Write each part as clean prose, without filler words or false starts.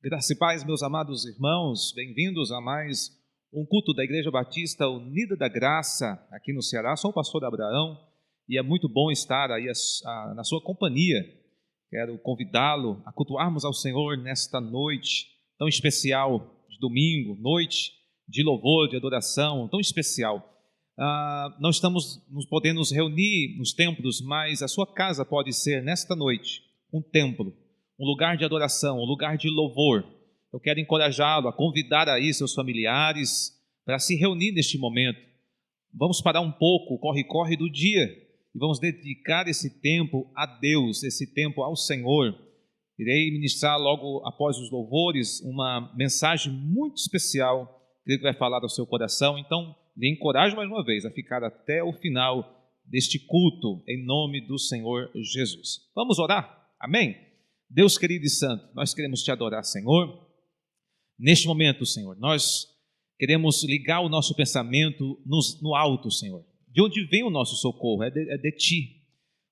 Graça e paz, meus amados irmãos, bem-vindos a mais um culto da Igreja Batista Unida da Graça, aqui no Ceará. Sou o pastor Abraão e é muito bom estar aí na sua companhia. Quero convidá-lo a cultuarmos ao Senhor nesta noite tão especial de domingo, noite de louvor, de adoração, tão especial. Não estamos nos podendo nos reunir nos templos, mas a sua casa pode ser nesta noite um templo, um lugar de adoração, um lugar de louvor. Eu quero encorajá-lo a convidar aí seus familiares para se reunir neste momento. Vamos parar um pouco o corre-corre do dia e vamos dedicar esse tempo a Deus, esse tempo ao Senhor. Irei ministrar logo após os louvores uma mensagem muito especial, creio que vai falar ao seu coração. Então, lhe encorajo mais uma vez a ficar até o final deste culto, em nome do Senhor Jesus. Vamos orar? Amém? Deus querido e santo, nós queremos te adorar, Senhor. Neste momento, Senhor, nós queremos ligar o nosso pensamento no alto, Senhor. De onde vem o nosso socorro? É de Ti.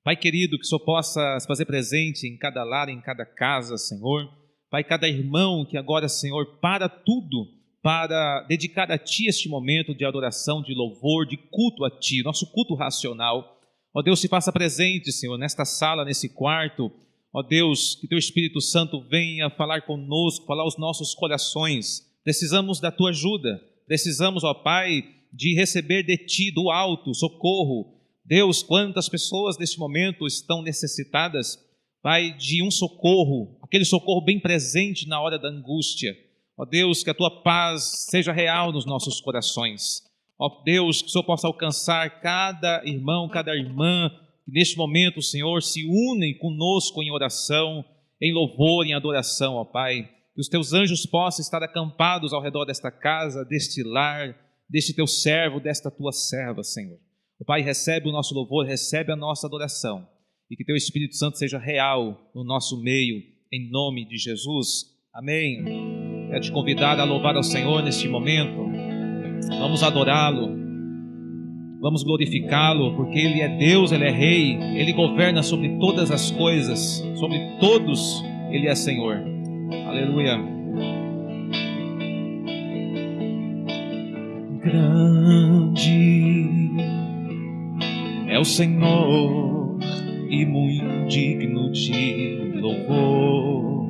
Pai querido, que o Senhor possa se fazer presente em cada lar, em cada casa, Senhor. Pai, cada irmão que agora, Senhor, para tudo para dedicar a Ti este momento de adoração, de louvor, de culto a Ti, nosso culto racional. Ó Deus, se faça presente, Senhor, nesta sala, nesse quarto. Ó Deus, que Teu Espírito Santo venha falar conosco, falar aos nossos corações. Precisamos da Tua ajuda, precisamos, ó Pai, de receber de Ti, do alto, socorro. Deus, quantas pessoas neste momento estão necessitadas, Pai, de um socorro, aquele socorro bem presente na hora da angústia. Ó Deus, que a Tua paz seja real nos nossos corações. Ó Deus, que o Senhor possa alcançar cada irmão, cada irmã, que neste momento, o Senhor, se unem conosco em oração, em louvor, em adoração, ó Pai. Que os Teus anjos possam estar acampados ao redor desta casa, deste lar, deste Teu servo, desta Tua serva, Senhor. Ó Pai, recebe o nosso louvor, recebe a nossa adoração. E que Teu Espírito Santo seja real no nosso meio, em nome de Jesus. Amém. Quero te convidar a louvar ao Senhor neste momento. Vamos adorá-lo. Vamos glorificá-lo, porque Ele é Deus, Ele é Rei, Ele governa sobre todas as coisas, sobre todos Ele é Senhor. Aleluia. Grande é o Senhor e muito digno de louvor.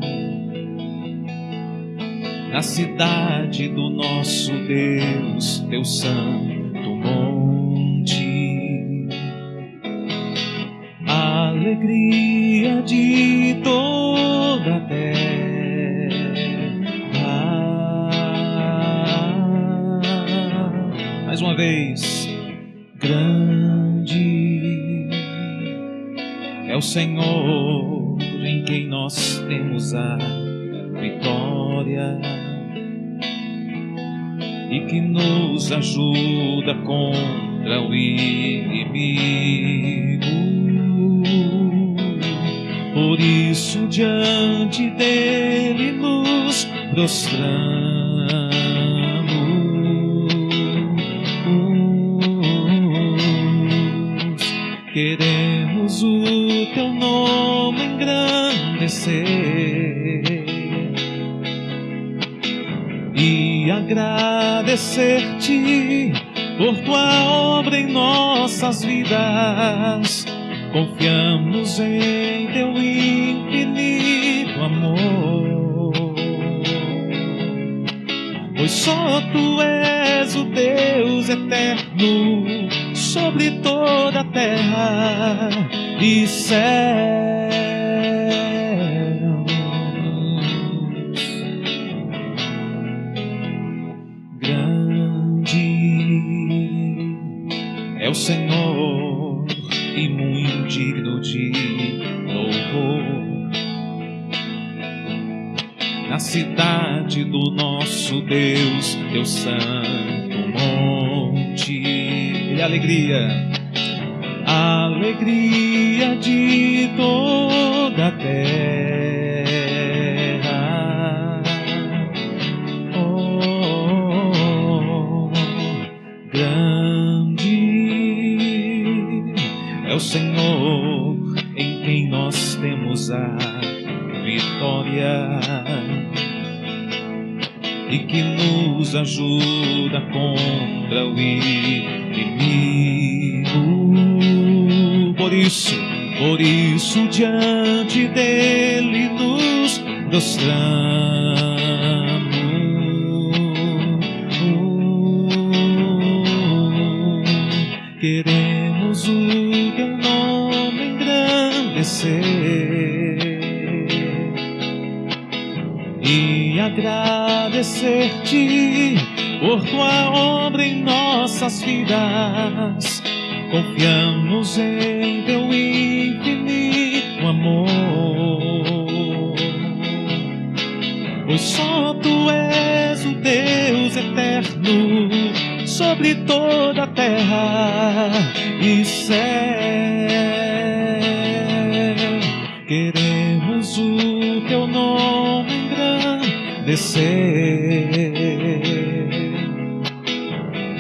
Na cidade do nosso Deus, Teu santo monte, alegria de toda a terra. Mais uma vez, grande é o Senhor em quem nós temos a vitória e que nos ajuda contra o inimigo. Por isso diante dele nos prostramos. Queremos o Teu nome engrandecer e agradecer-te por Tua obra em nossas vidas. Confiamos em Teu infinito amor, pois só Tu és o Deus eterno sobre toda a terra e céus. É o Senhor e muito digno de louvor. Na cidade do nosso Deus, Teu santo monte, Ele é alegria de toda a terra. Oh, grande é o Senhor em quem nós temos a vitória e que nos ajuda contra o inimigo. Por isso diante dele nos prostramos. Queremos o teu nome engrandecer e agradecer-te por tua obra em nossas vidas. Confiamos em teu infinito amor, pois só tu és o Deus eterno sobre toda a terra e céu. Queremos o teu nome engrandecer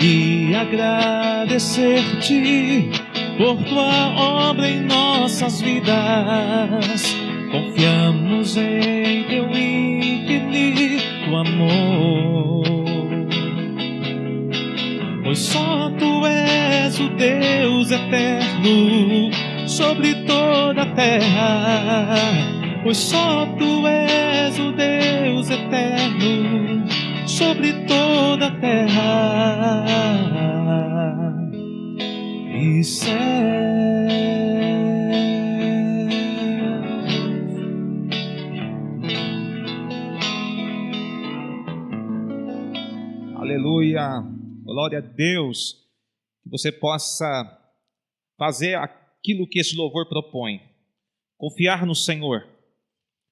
e agradecer-te por tua obra em nossas vidas. Confiamos em teu infinito amor, pois só tu és o Deus eterno sobre toda a terra. Pois só tu és o Deus eterno sobre toda a terra e céu. Aleluia, glória a Deus. Que você possa fazer aquilo que esse louvor propõe, confiar no Senhor,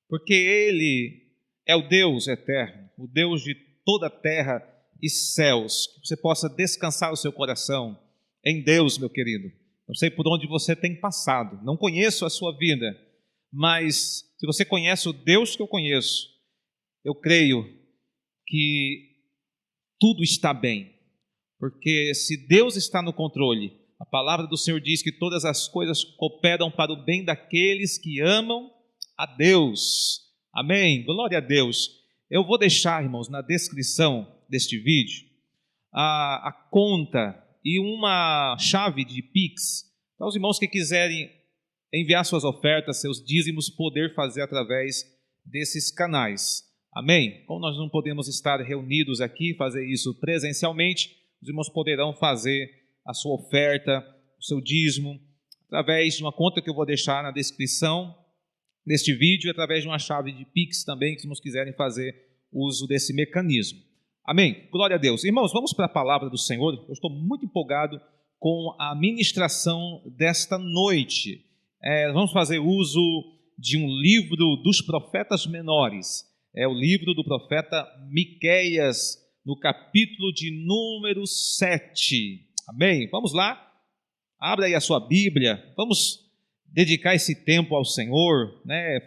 porque Ele é o Deus eterno, o Deus de toda a terra e céus. Que você possa descansar o seu coração em Deus, meu querido. Não sei por onde você tem passado, não conheço a sua vida, mas se você conhece o Deus que eu conheço, eu creio que tudo está bem, porque se Deus está no controle, a palavra do Senhor diz que todas as coisas cooperam para o bem daqueles que amam a Deus. Amém? Glória a Deus. Eu vou deixar, irmãos, na descrição deste vídeo a conta e uma chave de Pix para os irmãos que quiserem enviar suas ofertas, seus dízimos, poder fazer através desses canais. Amém? Como nós não podemos estar reunidos aqui, fazer isso presencialmente, os irmãos poderão fazer a sua oferta, o seu dízimo, através de uma conta que eu vou deixar na descrição deste vídeo, através de uma chave de Pix também, que os irmãos quiserem fazer uso desse mecanismo. Amém? Glória a Deus. Irmãos, vamos para a palavra do Senhor. Eu estou muito empolgado com a ministração desta noite. Vamos fazer uso de um livro dos profetas menores. É o livro do profeta Miqueias, no capítulo de número 7. Amém? Vamos lá? Abra aí a sua Bíblia. Vamos dedicar esse tempo ao Senhor, né?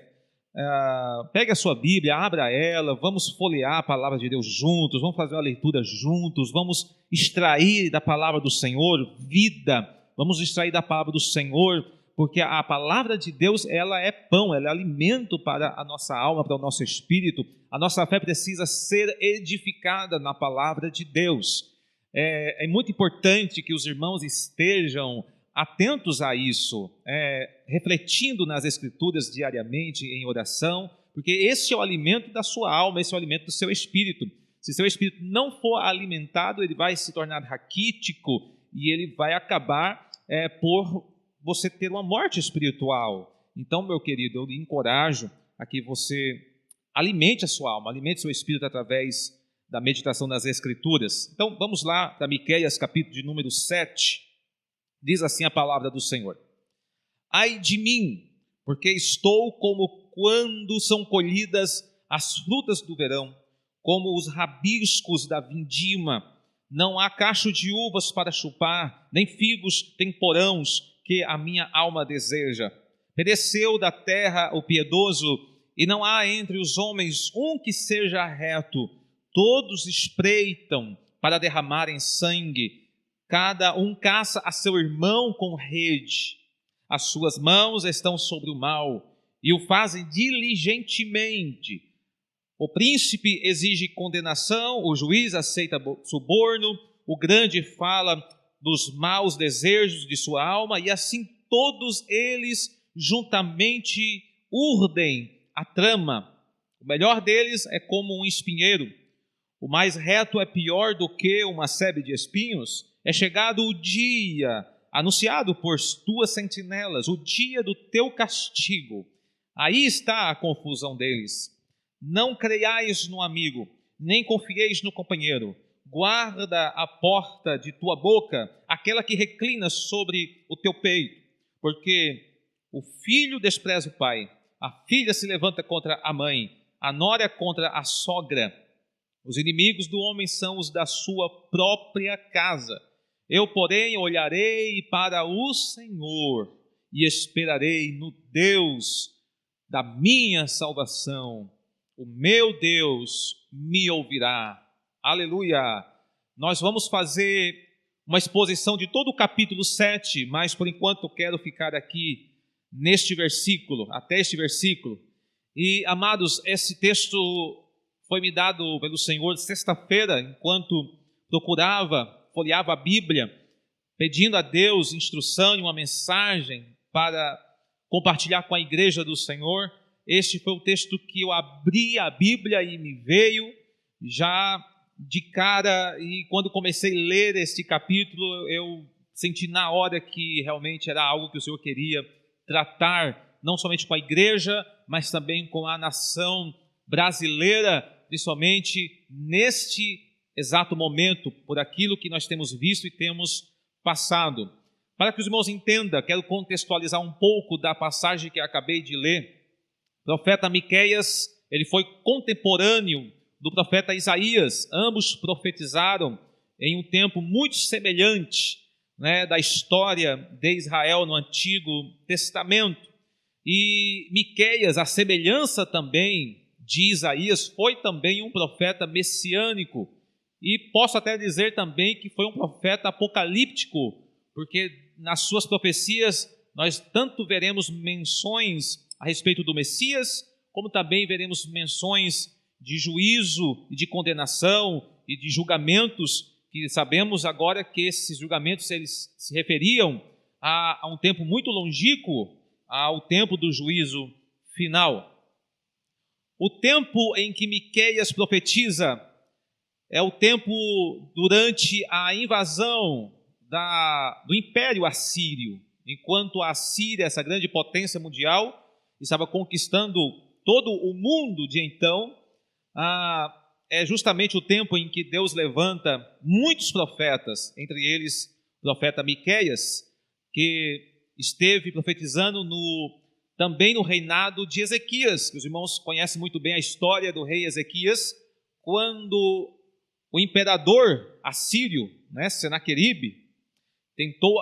Pegue a sua Bíblia, abra ela, vamos folhear a palavra de Deus juntos, vamos fazer uma leitura juntos, vamos extrair da palavra do Senhor vida, vamos extrair da palavra do Senhor, porque a palavra de Deus, ela é pão, ela é alimento para a nossa alma, para o nosso espírito. A nossa fé precisa ser edificada na palavra de Deus. É muito importante que os irmãos estejam atentos a isso, refletindo nas Escrituras diariamente em oração, porque esse é o alimento da sua alma, esse é o alimento do seu espírito. Se seu espírito não for alimentado, ele vai se tornar raquítico e ele vai acabar por você ter uma morte espiritual. Então, meu querido, eu lhe encorajo a que você alimente a sua alma, alimente seu espírito através da meditação nas Escrituras. Então, vamos lá para Miqueias, capítulo de número 7. Diz assim a palavra do Senhor: Ai de mim, porque estou como quando são colhidas as frutas do verão, como os rabiscos da vindima. Não há cacho de uvas para chupar, nem figos temporãos que a minha alma deseja. Pereceu da terra o piedoso, e não há entre os homens um que seja reto. Todos espreitam para derramarem sangue. Cada um caça a seu irmão com rede. As suas mãos estão sobre o mal e o fazem diligentemente. O príncipe exige condenação, o juiz aceita suborno, o grande fala dos maus desejos de sua alma, e assim todos eles juntamente urdem a trama. O melhor deles é como um espinheiro, o mais reto é pior do que uma sebe de espinhos. É chegado o dia, anunciado por tuas sentinelas, o dia do teu castigo. Aí está a confusão deles. Não creiais no amigo, nem confieis no companheiro. Guarda a porta de tua boca, aquela que reclina sobre o teu peito, porque o filho despreza o pai, a filha se levanta contra a mãe, a nora contra a sogra. Os inimigos do homem são os da sua própria casa. Eu, porém, olharei para o Senhor e esperarei no Deus da minha salvação. O meu Deus me ouvirá. Aleluia! Nós vamos fazer uma exposição de todo o capítulo 7, mas por enquanto eu quero ficar aqui neste versículo, até este versículo. E, amados, esse texto foi me dado pelo Senhor sexta-feira, enquanto folheava a Bíblia, pedindo a Deus instrução e uma mensagem para compartilhar com a igreja do Senhor. Este foi o texto que eu abri a Bíblia e me veio já de cara, e quando comecei a ler este capítulo, eu senti na hora que realmente era algo que o Senhor queria tratar, não somente com a igreja, mas também com a nação brasileira, principalmente neste exato momento, por aquilo que nós temos visto e temos passado. Para que os irmãos entendam, quero contextualizar um pouco da passagem que acabei de ler. O profeta Miqueias, ele foi contemporâneo do profeta Isaías. Ambos profetizaram em um tempo muito semelhante, da história de Israel no Antigo Testamento. E Miqueias, a semelhança também de Isaías, foi também um profeta messiânico. E posso até dizer também que foi um profeta apocalíptico, porque nas suas profecias nós tanto veremos menções a respeito do Messias, como também veremos menções de juízo e de condenação e de julgamentos, que sabemos agora que esses julgamentos eles se referiam a um tempo muito longínquo, ao tempo do juízo final. O tempo em que Miqueias profetiza é o tempo durante a invasão do Império Assírio, enquanto a Síria, essa grande potência mundial, estava conquistando todo o mundo de então. É justamente o tempo em que Deus levanta muitos profetas, entre eles o profeta Miqueias, que esteve profetizando também no reinado de Ezequias, que os irmãos conhecem muito bem a história do rei Ezequias, quando o imperador assírio, Senaqueribe, tentou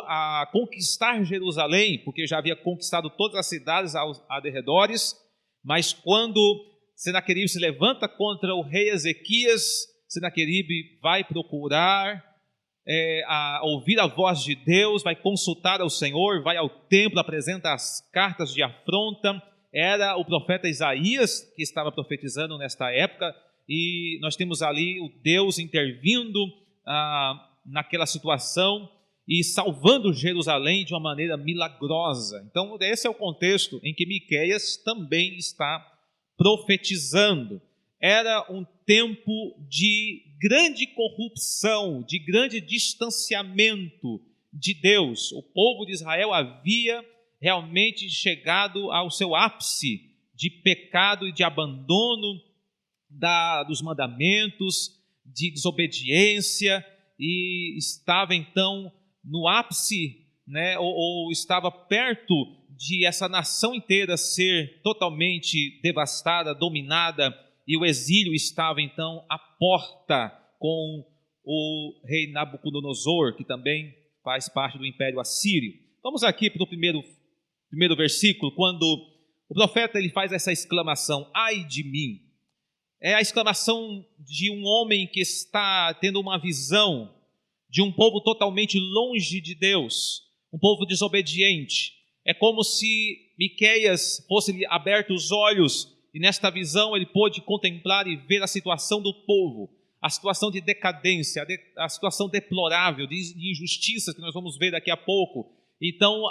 conquistar Jerusalém, porque já havia conquistado todas as cidades aos arredores, mas quando Senaqueribe se levanta contra o rei Ezequias, Senaqueribe vai procurar ouvir a voz de Deus, vai consultar ao Senhor, vai ao templo, apresenta as cartas de afronta. Era o profeta Isaías que estava profetizando nesta época, e nós temos ali o Deus intervindo naquela situação e salvando Jerusalém de uma maneira milagrosa. Então esse é o contexto em que Miqueias também está profetizando. Era um tempo de grande corrupção, de grande distanciamento de Deus. O povo de Israel havia realmente chegado ao seu ápice de pecado e de abandono dos mandamentos, de desobediência, e estava então no ápice, ou estava perto de essa nação inteira ser totalmente devastada, dominada, e o exílio estava então à porta com o rei Nabucodonosor, que também faz parte do Império Assírio. Vamos aqui para o primeiro versículo, quando o profeta ele faz essa exclamação: ai de mim. É a exclamação de um homem que está tendo uma visão de um povo totalmente longe de Deus, um povo desobediente. É como se Miqueias fosse aberto os olhos e nesta visão ele pôde contemplar e ver a situação do povo, a situação de decadência, a situação deplorável, de injustiça que nós vamos ver daqui a pouco. Então,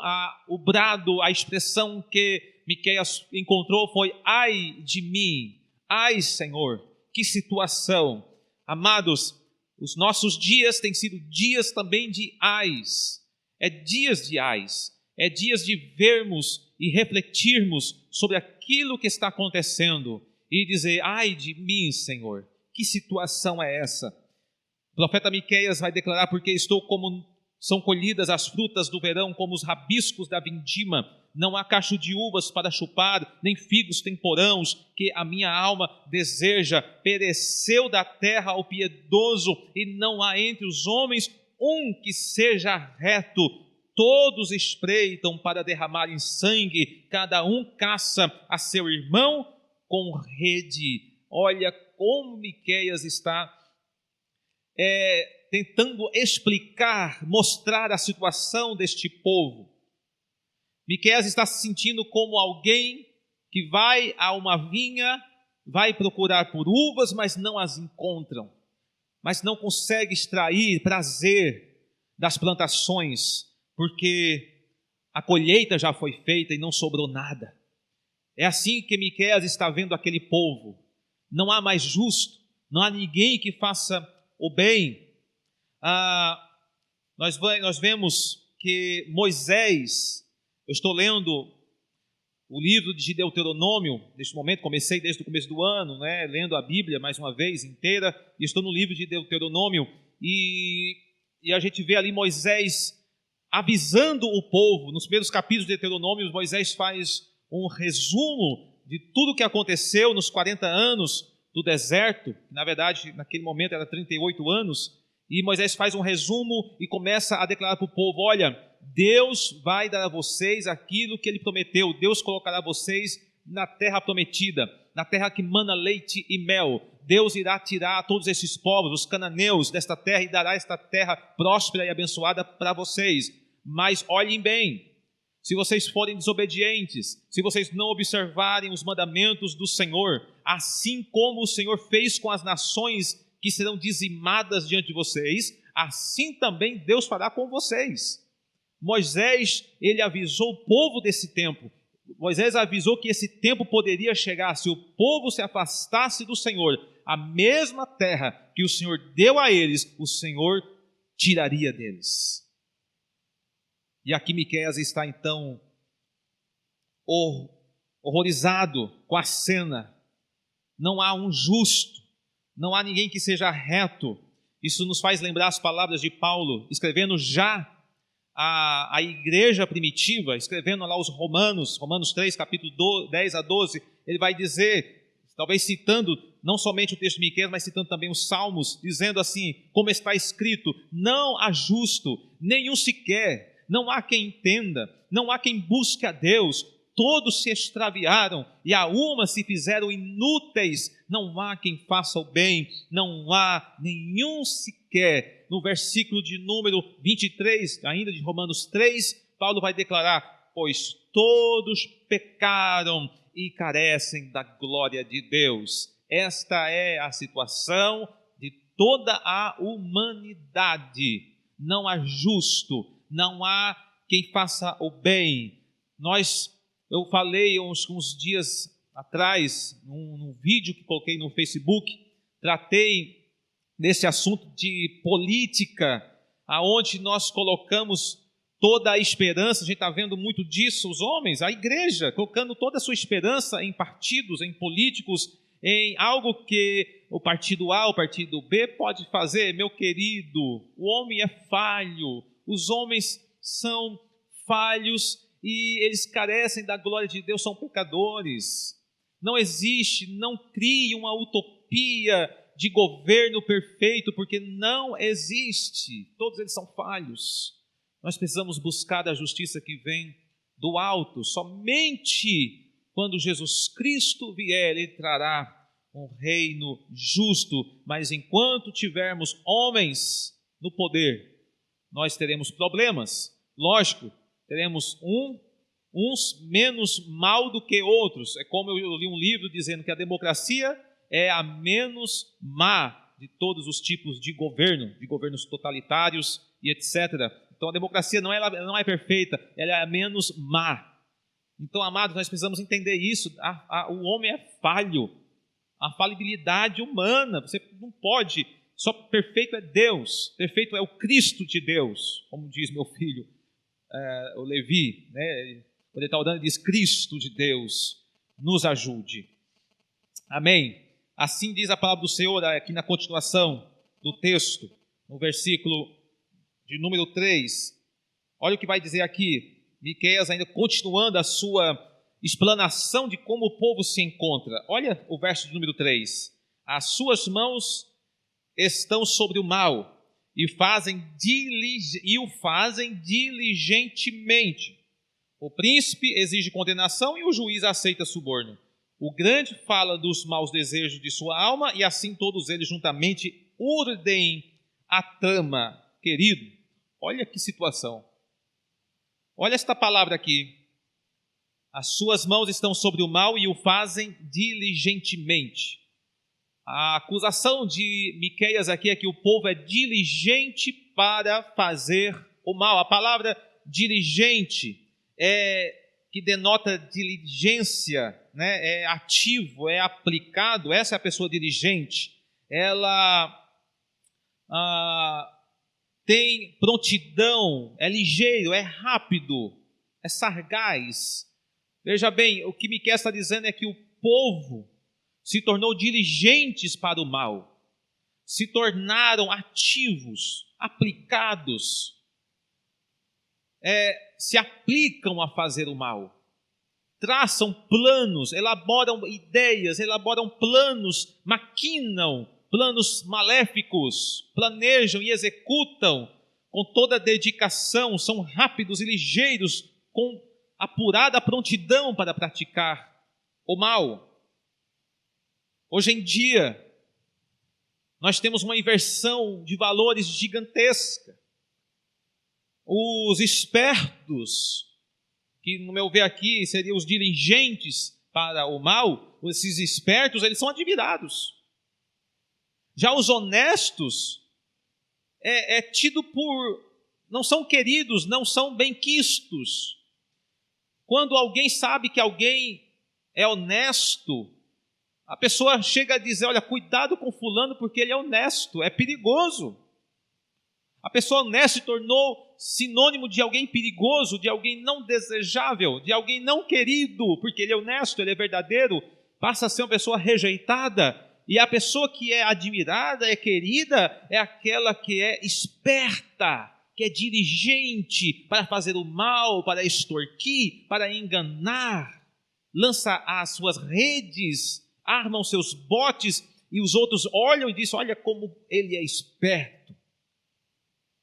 o brado, a expressão que Miqueias encontrou foi: ai de mim, ai Senhor, que situação. Amados, os nossos dias têm sido dias também de ais, dias de ais, dias de vermos e refletirmos sobre aquilo que está acontecendo e dizer: ai de mim, Senhor, que situação é essa? O profeta Miqueias vai declarar: porque estou como são colhidas as frutas do verão, como os rabiscos da vindima, não há cacho de uvas para chupar, nem figos temporãos, que a minha alma deseja. Pereceu da terra o piedoso, e não há entre os homens um que seja reto. Todos espreitam para derramarem sangue, cada um caça a seu irmão com rede. Olha como Miqueias está tentando explicar, mostrar a situação deste povo. Miqueias está se sentindo como alguém que vai a uma vinha, vai procurar por uvas, mas não as encontram, mas não consegue extrair prazer das plantações, porque a colheita já foi feita e não sobrou nada. É assim que Miqueias está vendo aquele povo. Não há mais justo, não há ninguém que faça o bem. Nós vemos que Moisés, eu estou lendo o livro de Deuteronômio, neste momento, comecei desde o começo do ano, lendo a Bíblia mais uma vez inteira, e estou no livro de Deuteronômio, e a gente vê ali Moisés avisando o povo. Nos primeiros capítulos de Deuteronômio, Moisés faz um resumo de tudo o que aconteceu nos 40 anos do deserto, que na verdade naquele momento era 38 anos, e Moisés faz um resumo e começa a declarar para o povo: olha, Deus vai dar a vocês aquilo que Ele prometeu, Deus colocará vocês na terra prometida, na terra que mana leite e mel. Deus irá tirar todos esses povos, os cananeus, desta terra e dará esta terra próspera e abençoada para vocês. Mas olhem bem, se vocês forem desobedientes, se vocês não observarem os mandamentos do Senhor, assim como o Senhor fez com as nações que serão dizimadas diante de vocês, assim também Deus fará com vocês. Moisés, ele avisou o povo desse tempo. Moisés avisou que esse tempo poderia chegar se o povo se afastasse do Senhor. A mesma terra que o Senhor deu a eles, o Senhor tiraria deles. E aqui Miqueias está então horrorizado com a cena. Não há um justo, não há ninguém que seja reto. Isso nos faz lembrar as palavras de Paulo, escrevendo já a igreja primitiva, escrevendo lá os Romanos 3, capítulo 10 a 12, ele vai dizer, talvez citando não somente o texto de Miqueias, mas citando também os Salmos, dizendo assim, como está escrito: não há justo, nenhum sequer, não há quem entenda, não há quem busque a Deus, todos se extraviaram e a uma se fizeram inúteis, não há quem faça o bem, não há nenhum sequer. No versículo de número 23, ainda de Romanos 3, Paulo vai declarar: pois todos pecaram e carecem da glória de Deus. Esta é a situação de toda a humanidade. Não há justo, não há quem faça o bem. Eu falei uns dias atrás, num vídeo que coloquei no Facebook, tratei desse assunto de política, aonde nós colocamos toda a esperança. A gente está vendo muito disso, os homens, a igreja, colocando toda a sua esperança em partidos, em políticos, em algo que o partido A, o partido B pode fazer. Meu querido, o homem é falho, os homens são falhos e eles carecem da glória de Deus, são pecadores. Não existe, não crie uma utopia de governo perfeito, porque não existe. Todos eles são falhos. Nós precisamos buscar a justiça que vem do alto. Somente quando Jesus Cristo vier, Ele trará um reino justo. Mas enquanto tivermos homens no poder, nós teremos problemas. Lógico, teremos um uns menos mal do que outros. É como eu li um livro dizendo que a democracia é a menos má de todos os tipos de governo, de governos totalitários e etc. Então a democracia não é perfeita, ela é a menos má. Então, amados, nós precisamos entender isso. O homem é falho, a falibilidade humana, você não pode, só perfeito é Deus, perfeito é o Cristo de Deus, como diz meu filho, o Levi, né? Quando ele está orando, ele diz: Cristo de Deus, nos ajude. Amém? Assim diz a palavra do Senhor aqui na continuação do texto, no versículo de número 3. Olha o que vai dizer aqui, Miqueias ainda continuando a sua explanação de como o povo se encontra. Olha o verso de número 3. As suas mãos estão sobre o mal e o fazem diligentemente. O príncipe exige condenação e o juiz aceita suborno. O grande fala dos maus desejos de sua alma e assim todos eles juntamente urdem a trama. Querido, olha que situação. Olha esta palavra aqui. As suas mãos estão sobre o mal e o fazem diligentemente. A acusação de Miqueias aqui é que o povo é diligente para fazer o mal. A palavra diligente que denota diligência, né? É ativo, é aplicado. Essa é a pessoa diligente. Ela tem prontidão, é ligeiro, é rápido, é sagaz. Veja bem, o que Miqueias está dizendo é que o povo se tornou diligentes para o mal, se tornaram ativos, aplicados, se aplicam a fazer o mal, traçam planos, elaboram ideias, elaboram planos, maquinam planos maléficos, planejam e executam com toda dedicação, são rápidos e ligeiros, com apurada prontidão para praticar o mal. Hoje em dia, nós temos uma inversão de valores gigantesca. Os espertos, que no meu ver aqui seriam os diligentes para o mal, esses espertos, eles são admirados. Já os honestos tido por, não são queridos, não são benquistos. Quando alguém sabe que alguém é honesto, a pessoa chega a dizer: olha, cuidado com fulano porque ele é honesto, é perigoso. A pessoa honesta se tornou sinônimo de alguém perigoso, de alguém não desejável, de alguém não querido, porque ele é honesto, ele é verdadeiro, passa a ser uma pessoa rejeitada. E a pessoa que é admirada, é querida, é aquela que é esperta, que é diligente para fazer o mal, para extorquir, para enganar, lança as suas redes, arma os seus botes, e os outros olham e dizem: olha como ele é esperto.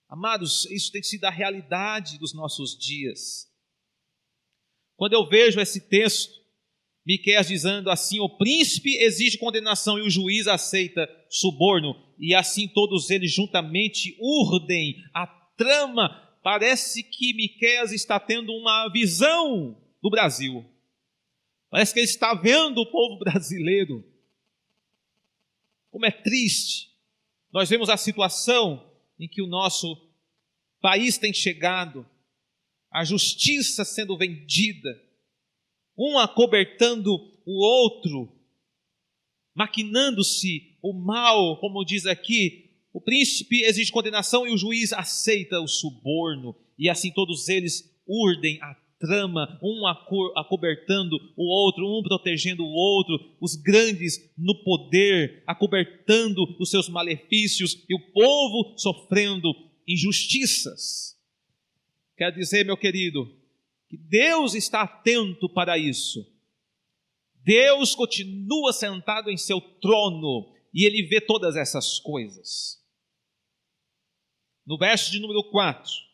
Amados, isso tem sido a realidade dos nossos dias. Quando eu vejo esse texto, Miqueias dizendo assim: o príncipe exige condenação e o juiz aceita suborno, e assim todos eles juntamente urdem a trama. Parece que Miqueias está tendo uma visão do Brasil. Parece que ele está vendo o povo brasileiro. Como é triste. Nós vemos a situação em que o nosso país tem chegado, a justiça sendo vendida, um acobertando o outro, maquinando-se o mal, como diz aqui. O príncipe exige condenação e o juiz aceita o suborno, e assim todos eles urdem a trama, um acobertando o outro, um protegendo o outro, os grandes no poder, acobertando os seus malefícios, e o povo sofrendo injustiças. Quer dizer, meu querido, que Deus está atento para isso. Deus continua sentado em seu trono e Ele vê todas essas coisas. No verso de número 4,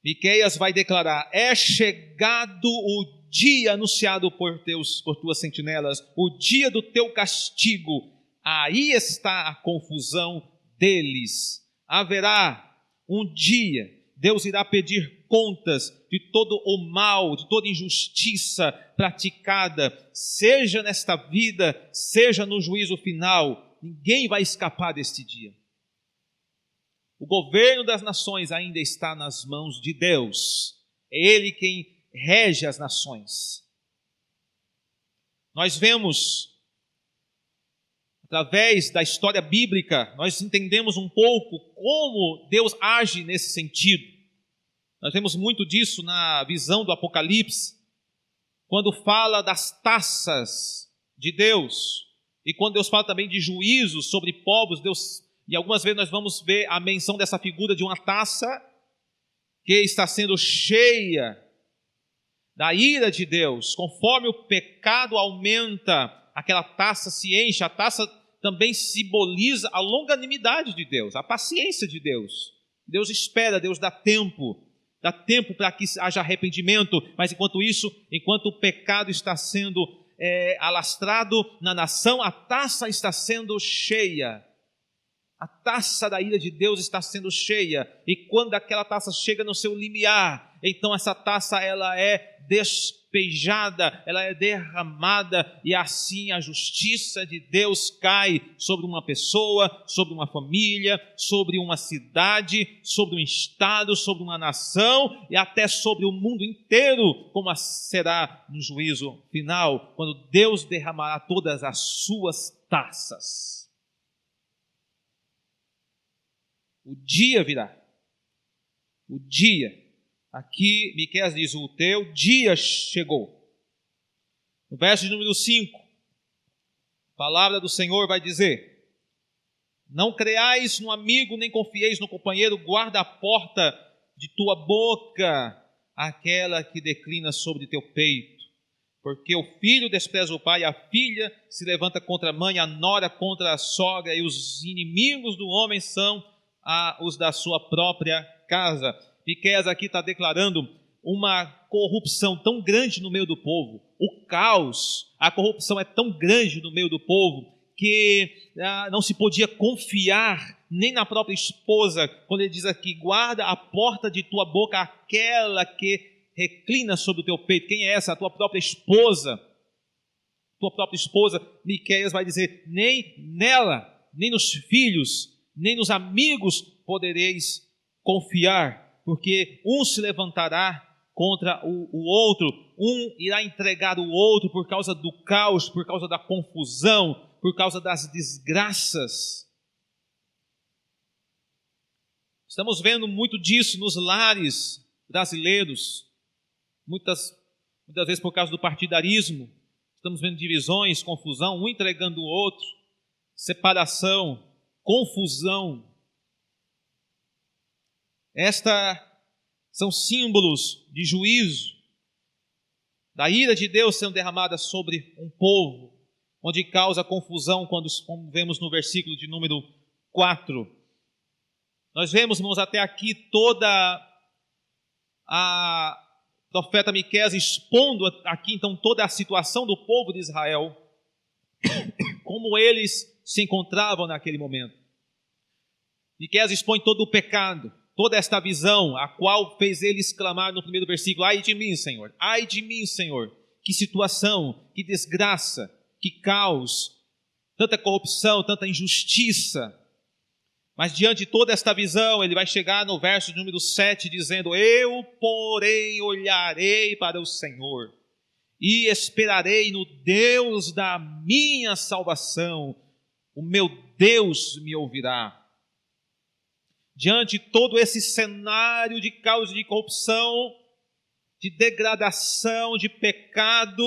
Miqueias vai declarar: é chegado o dia anunciado por tuas sentinelas, o dia do teu castigo, aí está a confusão deles. Haverá um dia Deus irá pedir contas de todo o mal, de toda injustiça praticada, seja nesta vida, seja no juízo final. Ninguém vai escapar deste dia. O governo das nações ainda está nas mãos de Deus. É Ele quem rege as nações. Nós vemos, através da história bíblica, nós entendemos um pouco como Deus age nesse sentido. Nós vemos muito disso na visão do Apocalipse, quando fala das taças de Deus, e quando Deus fala também de juízos sobre povos, e algumas vezes nós vamos ver a menção dessa figura de uma taça que está sendo cheia da ira de Deus. Conforme o pecado aumenta, aquela taça se enche. A taça também simboliza a longanimidade de Deus, a paciência de Deus. Deus espera, Deus dá tempo para que haja arrependimento, mas enquanto isso, enquanto o pecado está sendo alastrado na nação, a taça está sendo cheia. A taça da ira de Deus está sendo cheia, e quando aquela taça chega no seu limiar, então essa taça ela é despejada, ela é derramada, e assim a justiça de Deus cai sobre uma pessoa, sobre uma família, sobre uma cidade, sobre um estado, sobre uma nação e até sobre o mundo inteiro, como será no juízo final, quando Deus derramará todas as suas taças. O dia virá. O dia. Aqui, Miqueias diz, o teu dia chegou. No verso de número 5, a palavra do Senhor vai dizer: não creais no amigo, nem confieis no companheiro, guarda a porta de tua boca, aquela que declina sobre teu peito. Porque o filho despreza o pai, a filha se levanta contra a mãe, a nora contra a sogra, e os inimigos do homem são os da sua própria casa. Miqueias aqui está declarando uma corrupção tão grande no meio do povo, o caos, a corrupção é tão grande no meio do povo, que não se podia confiar nem na própria esposa, quando ele diz aqui, guarda a porta de tua boca, aquela que reclina sobre o teu peito. Quem é essa? A tua própria esposa. Tua própria esposa. Miqueias vai dizer, nem nela, nem nos filhos, nem nos amigos podereis confiar, porque um se levantará contra o outro, um irá entregar o outro por causa do caos, por causa da confusão, por causa das desgraças. Estamos vendo muito disso nos lares brasileiros, muitas vezes por causa do partidarismo. Estamos vendo divisões, confusão, um entregando o outro, separação, confusão. Esta são símbolos de juízo, da ira de Deus sendo derramada sobre um povo, onde causa confusão, como vemos no versículo de número 4. Nós vemos, irmãos, até aqui toda a profeta Miqueias expondo aqui então toda a situação do povo de Israel, como eles se encontravam naquele momento. Miqueias expõe todo o pecado, toda esta visão, a qual fez eles clamar no primeiro versículo, ai de mim, Senhor, que situação, que desgraça, que caos, tanta corrupção, tanta injustiça. Mas diante de toda esta visão, ele vai chegar no verso número 7, dizendo, eu, porém, olharei para o Senhor, e esperarei no Deus da minha salvação, o meu Deus me ouvirá. Diante de todo esse cenário de caos, de corrupção, de degradação, de pecado,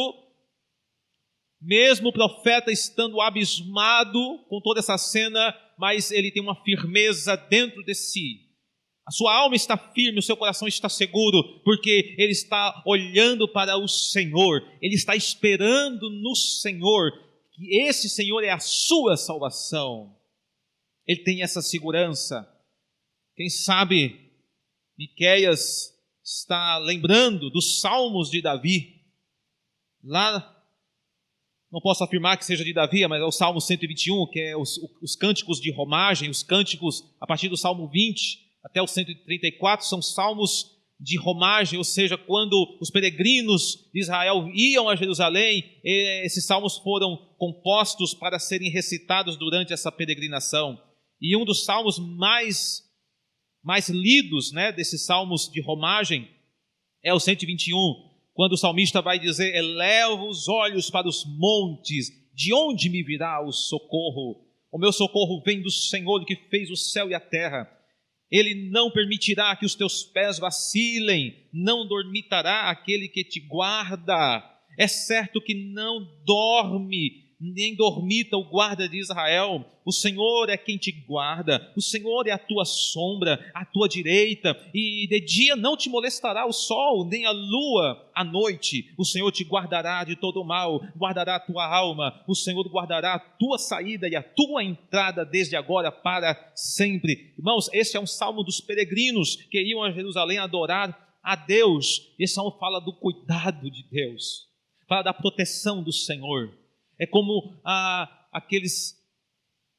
mesmo o profeta estando abismado com toda essa cena, mas ele tem uma firmeza dentro de si. A sua alma está firme, o seu coração está seguro, porque ele está olhando para o Senhor, ele está esperando no Senhor, que esse Senhor é a sua salvação. Ele tem essa segurança. Quem sabe Miqueias está lembrando dos salmos de Davi. Lá, não posso afirmar que seja de Davi, mas é o Salmo 121, que é os cânticos de romagem, os cânticos a partir do Salmo 20, até o 134 são salmos de romagem, ou seja, quando os peregrinos de Israel iam a Jerusalém, esses salmos foram compostos para serem recitados durante essa peregrinação. E um dos salmos mais lidos, né, desses salmos de romagem é o 121, quando o salmista vai dizer: elevo os olhos para os montes, de onde me virá o socorro? O meu socorro vem do Senhor que fez o céu e a terra. Ele não permitirá que os teus pés vacilem, não dormitará aquele que te guarda. É certo que não dorme, nem dormita o guarda de Israel. O Senhor é quem te guarda, o Senhor é a tua sombra, a tua direita, e de dia não te molestará o sol, nem a lua à noite. O Senhor te guardará de todo mal, guardará a tua alma, o Senhor guardará a tua saída e a tua entrada desde agora para sempre. Irmãos, esse é um salmo dos peregrinos que iam a Jerusalém adorar a Deus. Esse salmo fala do cuidado de Deus, fala da proteção do Senhor. É como aqueles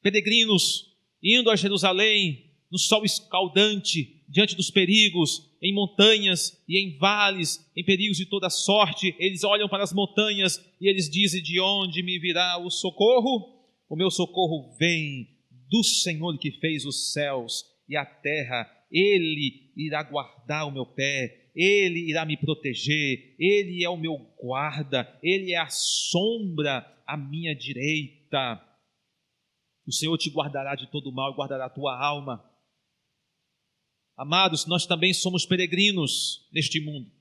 peregrinos indo a Jerusalém no sol escaldante, diante dos perigos, em montanhas e em vales, em perigos de toda sorte. Eles olham para as montanhas e eles dizem: de onde me virá o socorro? O meu socorro vem do Senhor que fez os céus e a terra. Ele irá guardar o meu pé, Ele irá me proteger, Ele é o meu guarda, Ele é a sombra à minha direita. O Senhor te guardará de todo mal e guardará a tua alma. Amados, nós também somos peregrinos neste mundo.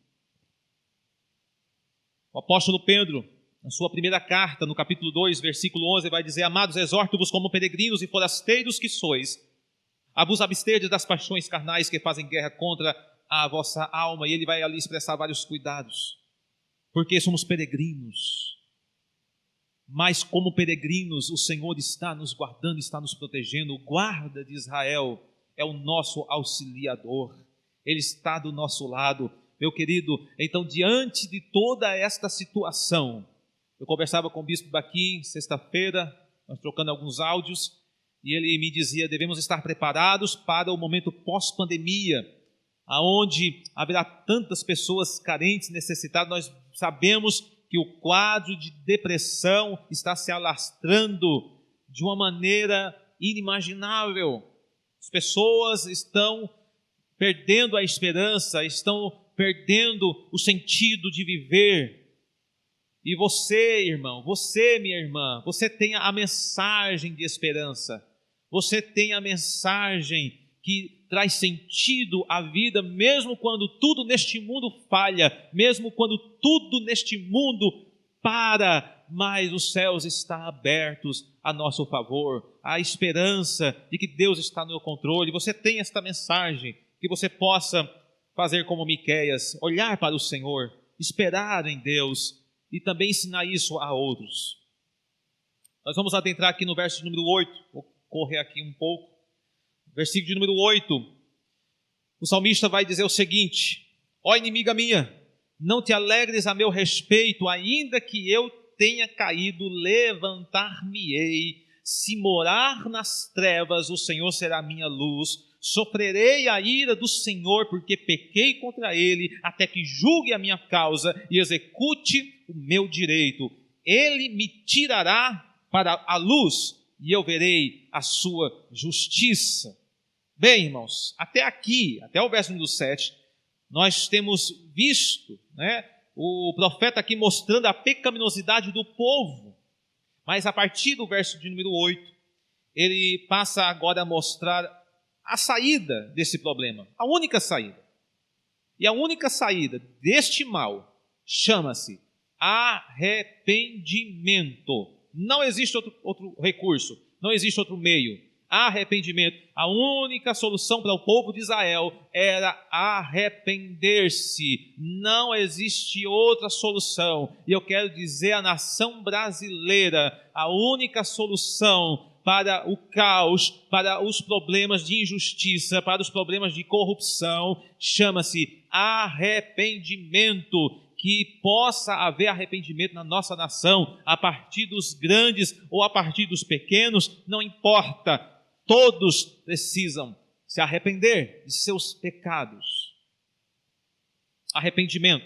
O apóstolo Pedro, na sua primeira carta, no capítulo 2, versículo 11, vai dizer: amados, exorto-vos como peregrinos e forasteiros que sois, a vos absterdes das paixões carnais que fazem guerra contra a vossa alma. E ele vai ali expressar vários cuidados, porque somos peregrinos. Mas como peregrinos, o Senhor está nos guardando, está nos protegendo. O guarda de Israel é o nosso auxiliador, Ele está do nosso lado. Meu querido, então diante de toda esta situação, eu conversava com o bispo Baquim sexta-feira, nós trocando alguns áudios, e ele me dizia: devemos estar preparados para o momento pós-pandemia, aonde haverá tantas pessoas carentes, necessitadas. Nós sabemos que o quadro de depressão está se alastrando de uma maneira inimaginável. As pessoas estão perdendo a esperança, estão perdendo o sentido de viver. E você, irmão, você, minha irmã, você tem a mensagem de esperança, você tem a mensagem que traz sentido à vida, mesmo quando tudo neste mundo falha, mesmo quando tudo neste mundo para, mas os céus estão abertos a nosso favor, a esperança de que Deus está no controle. Você tem esta mensagem, que você possa fazer como Miqueias, olhar para o Senhor, esperar em Deus e também ensinar isso a outros. Nós vamos adentrar aqui no verso de número 8, vou correr aqui um pouco. Versículo de número 8, o salmista vai dizer o seguinte: ó inimiga minha, não te alegres a meu respeito, ainda que eu tenha caído, levantar-me-ei. Se morar nas trevas, o Senhor será a minha luz. Sofrerei a ira do Senhor, porque pequei contra Ele, até que julgue a minha causa e execute o meu direito. Ele me tirará para a luz e eu verei a sua justiça. Bem, irmãos, até aqui, até o verso número 7, nós temos visto, o profeta aqui mostrando a pecaminosidade do povo. Mas a partir do verso de número 8, ele passa agora a mostrar a saída desse problema, a única saída. E a única saída deste mal chama-se arrependimento. Não existe outro recurso, não existe outro meio. Arrependimento. A única solução para o povo de Israel era arrepender-se. Não existe outra solução. E eu quero dizer à nação brasileira, a única solução para o caos, para os problemas de injustiça, para os problemas de corrupção, chama-se arrependimento. Que possa haver arrependimento na nossa nação, a partir dos grandes ou a partir dos pequenos, não importa. Todos precisam se arrepender de seus pecados. Arrependimento.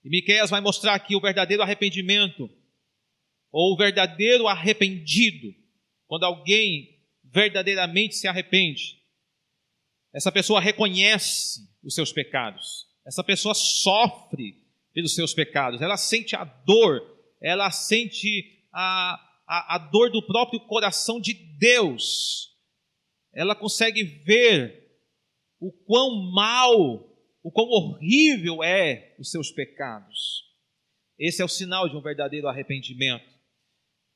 E Miqueias vai mostrar aqui o verdadeiro arrependimento, ou o verdadeiro arrependido, quando alguém verdadeiramente se arrepende. Essa pessoa reconhece os seus pecados, essa pessoa sofre pelos seus pecados, ela sente a dor, ela sente a dor do próprio coração de Deus, ela consegue ver o quão mal, o quão horrível é os seus pecados. Esse é o sinal de um verdadeiro arrependimento.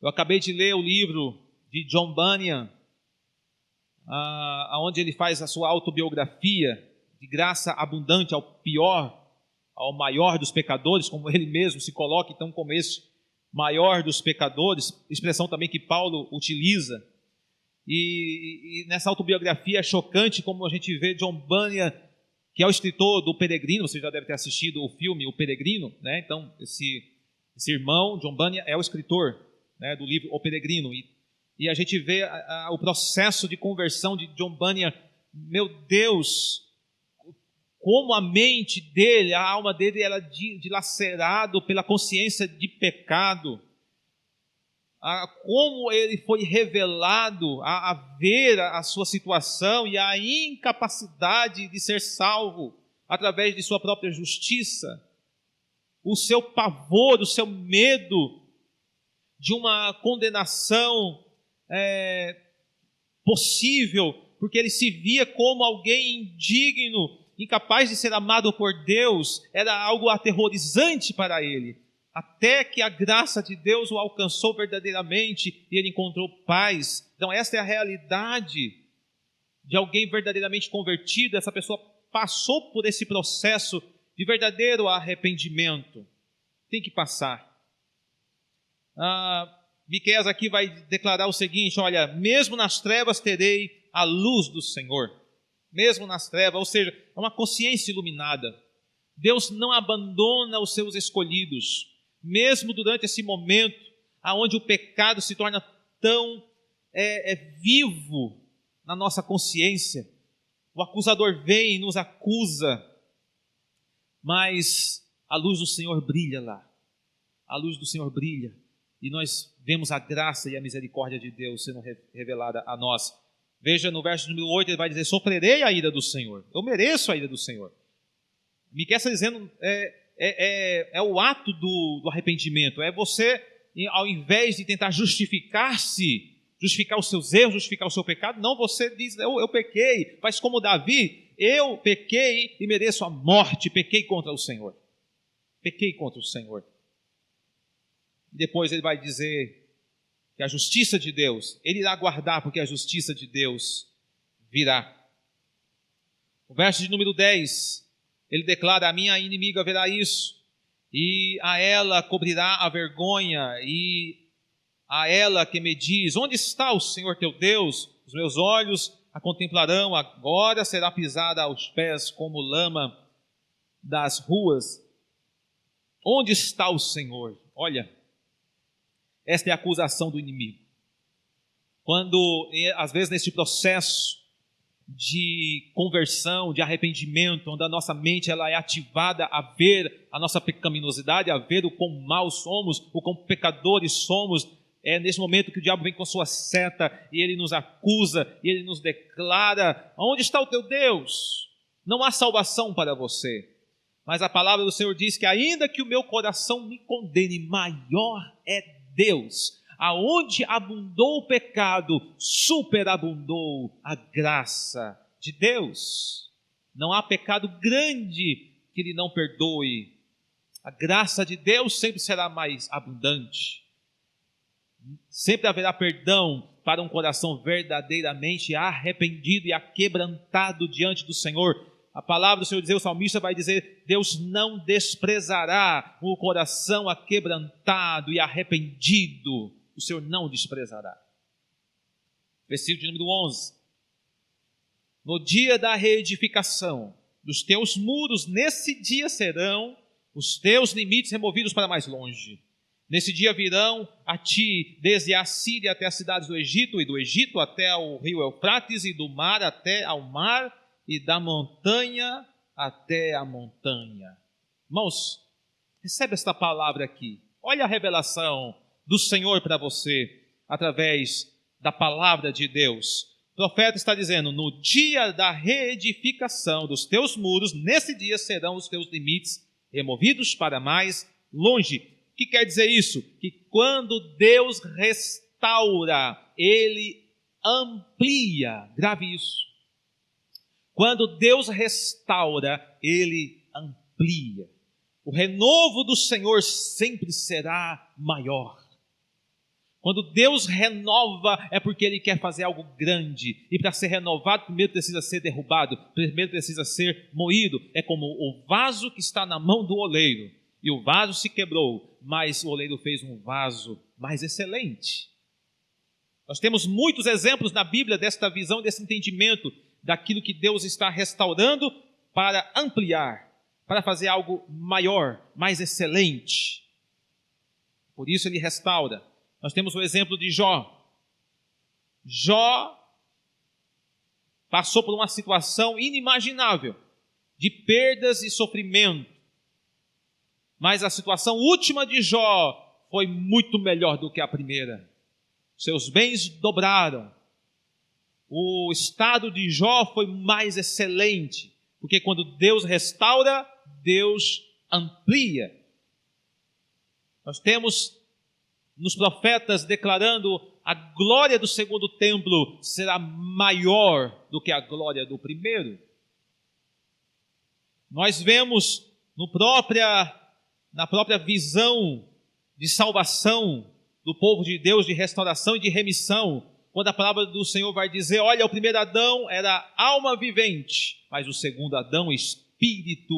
Eu acabei de ler o livro de John Bunyan, onde ele faz a sua autobiografia, de graça abundante ao maior dos pecadores, como ele mesmo se coloca, então, como esse maior dos pecadores, expressão também que Paulo utiliza. E nessa autobiografia é chocante como a gente vê John Bunyan, que é o escritor do Peregrino. Você já deve ter assistido o filme O Peregrino, né? Então, esse irmão, John Bunyan, é o escritor, né, do livro O Peregrino. E a gente vê o processo de conversão de John Bunyan. Meu Deus, como a mente dele, a alma dele era dilacerado pela consciência de pecado. Como ele foi revelado a ver a sua situação e a incapacidade de ser salvo através de sua própria justiça. O seu pavor, o seu medo de uma condenação possível, porque ele se via como alguém indigno, incapaz de ser amado por Deus, era algo aterrorizante para ele, até que a graça de Deus o alcançou verdadeiramente e ele encontrou paz. Então esta é a realidade de alguém verdadeiramente convertido. Essa pessoa passou por esse processo de verdadeiro arrependimento. Tem que passar. Miqueias aqui vai declarar o seguinte: olha, mesmo nas trevas terei a luz do Senhor. Mesmo nas trevas, ou seja, é uma consciência iluminada. Deus não abandona os seus escolhidos, mesmo durante esse momento onde o pecado se torna tão vivo na nossa consciência. O acusador vem e nos acusa, mas a luz do Senhor brilha lá. A luz do Senhor brilha e nós vemos a graça e a misericórdia de Deus sendo revelada a nós. Veja no verso número 8, ele vai dizer: sofrerei a ira do Senhor, eu mereço a ira do Senhor. Miqueias está dizendo, é o ato do arrependimento, é você, ao invés de tentar justificar-se, justificar os seus erros, justificar o seu pecado, não, você diz: eu pequei, faz como Davi, eu pequei e mereço a morte, pequei contra o Senhor. Pequei contra o Senhor. E depois ele vai dizer que a justiça de Deus, ele irá guardar, porque a justiça de Deus virá. O verso de número 10, ele declara: a minha inimiga verá isso, e a ela cobrirá a vergonha, e a ela que me diz: onde está o Senhor teu Deus? Os meus olhos a contemplarão, agora será pisada aos pés como lama das ruas. Onde está o Senhor? Olha, esta é a acusação do inimigo. Quando, às vezes, nesse processo de conversão, de arrependimento, onde a nossa mente ela é ativada a ver a nossa pecaminosidade, a ver o quão maus somos, o quão pecadores somos, é nesse momento que o diabo vem com sua seta e ele nos acusa, e ele nos declara: onde está o teu Deus? Não há salvação para você. Mas a palavra do Senhor diz que ainda que o meu coração me condene, maior é Deus. Aonde abundou o pecado, superabundou a graça de Deus. Não há pecado grande que Ele não perdoe. A graça de Deus sempre será mais abundante. Sempre haverá perdão para um coração verdadeiramente arrependido e aquebrantado diante do Senhor. A palavra do Senhor diz, o salmista vai dizer: Deus não desprezará o coração aquebrantado e arrependido. O Senhor não desprezará. Versículo de número 11. No dia da reedificação dos teus muros, nesse dia serão os teus limites removidos para mais longe. Nesse dia virão a ti, desde a Síria até as cidades do Egito, e do Egito até o rio Eufrates, e do mar até ao mar, e da montanha até a montanha. Irmãos, recebe esta palavra aqui. Olha a revelação do Senhor para você, através da palavra de Deus. O profeta está dizendo, no dia da reedificação dos teus muros, nesse dia serão os teus limites removidos para mais longe. O que quer dizer isso? Que quando Deus restaura, Ele amplia. Grave isso. Quando Deus restaura, Ele amplia. O renovo do Senhor sempre será maior. Quando Deus renova, é porque Ele quer fazer algo grande. E para ser renovado, primeiro precisa ser derrubado, primeiro precisa ser moído. É como o vaso que está na mão do oleiro. E o vaso se quebrou, mas o oleiro fez um vaso mais excelente. Nós temos muitos exemplos na Bíblia desta visão, desse entendimento, daquilo que Deus está restaurando para ampliar, para fazer algo maior, mais excelente. Por isso Ele restaura. Nós temos o exemplo de Jó. Jó passou por uma situação inimaginável, de perdas e sofrimento. Mas a situação última de Jó foi muito melhor do que a primeira. Seus bens dobraram. O estado de Jó foi mais excelente, porque quando Deus restaura, Deus amplia. Nós temos nos profetas declarando a glória do segundo templo será maior do que a glória do primeiro. Nós vemos na própria visão de salvação do povo de Deus, de restauração e de remissão, quando a palavra do Senhor vai dizer, olha, o primeiro Adão era alma vivente, mas o segundo Adão, espírito